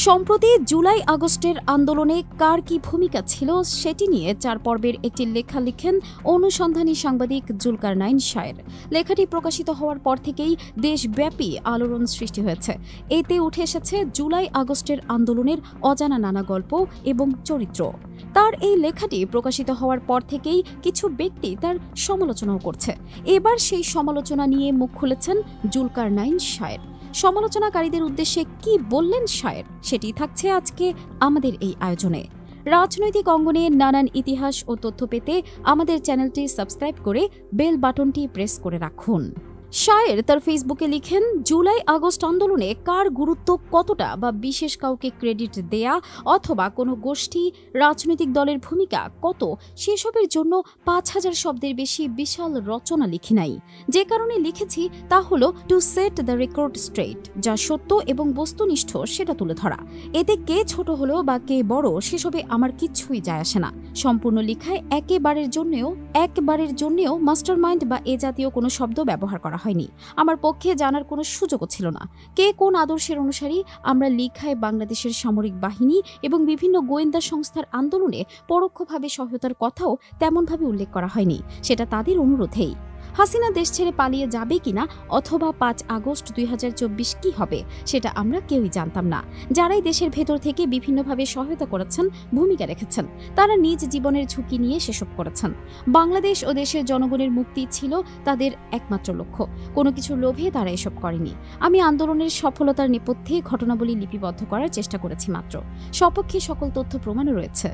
সম্প্রতি জুলাই আগস্টের আন্দোলনে কার কি ভূমিকা ছিল সেটি নিয়ে 4 পর্বের একটি লেখা লিখেন অনুসন্ধানী সাংবাদিক জুলকারনাইন শায়ের। লেখাটি প্রকাশিত হওয়ার পর থেকেই দেশব্যাপী আলোড়ন সৃষ্টি হয়েছে। এতে উঠে এসেছে জুলাই আগস্টের আন্দোলনের অজানা নানা গল্প এবং চরিত্র। তার এই লেখাটি প্রকাশিত হওয়ার পর থেকেই কিছু ব্যক্তি তার সমালোচনাও করছে। এবার সেই সমালোচনা নিয়ে মুখ খুলেছেন জুলকারনাইন শায়ের। সমালোচনাকারীদের উদ্দেশ্যে কি বললেন শায়ের সেটি থাকছে আজকে আমাদের এই আয়োজনে। রাজনৈতিক অঙ্গনে নানান ইতিহাস ও তথ্য পেতে আমাদের চ্যানেলটি সাবস্ক্রাইব করে বেল বাটনটি প্রেস করে রাখুন। শায়ের তার ফেসবুকে লিখেন, জুলাই আগস্ট আন্দোলনে কার গুরুত্ব কতটা বা বিশেষ কাউকে ক্রেডিট দেয়া অথবা কোনো গোষ্ঠী রাজনৈতিক দলের ভূমিকা কত সেসবের জন্য 5000 শব্দের বেশি বিশাল রচনা লিখি নাই। যে কারণে লিখেছি তা হলো to set the record straight, যা সত্য এবং বস্তুনিষ্ঠ সেটা তুলে ধরা। এতে কে ছোট হলো বা কে বড় সেসবে আমার কিচ্ছুই যায় আসে না। সম্পূর্ণ লেখায় একবারের জন্যেও মাস্টারমাইন্ড বা এ জাতীয় কোনো শব্দ ব্যবহার করা হয়নি। আমার পক্ষে জানার কোনো সুযোগও ছিল না কে কোন আদর্শের অনুসারী। আমরা লেখায় বাংলাদেশের সামরিক বাহিনী এবং বিভিন্ন গোয়েন্দা সংস্থার আন্দোলনে পরোক্ষভাবে সহায়তার কথাও তেমনভাবে উল্লেখ করা হয়নি। সেটা তাদের অনুরোধেই। হাসিনা দেশ ছেড়ে পালিয়ে যাবে কিনা অথবা 5 আগস্ট 2024 কি হবে সেটা আমরা কেউই জানতাম না। যারাই দেশের ভেতর থেকে বিভিন্নভাবে সহায়তা করেছেন, ভূমিকা রেখেছেন, তারা নিজ জীবনের ঝুঁকি নিয়ে সেসব করেছেন। বাংলাদেশ ও দেশের জনগণের মুক্তি ছিল তাদের একমাত্র লক্ষ্য। কোনো কিছুর লোভে তারা এসব করেনি। আমি আন্দোলনের সফলতার নেপথ্যে ঘটনাবলী লিপিবদ্ধ করার চেষ্টা করেছি মাত্র। সপক্ষে সকল তথ্য প্রমাণও রয়েছে।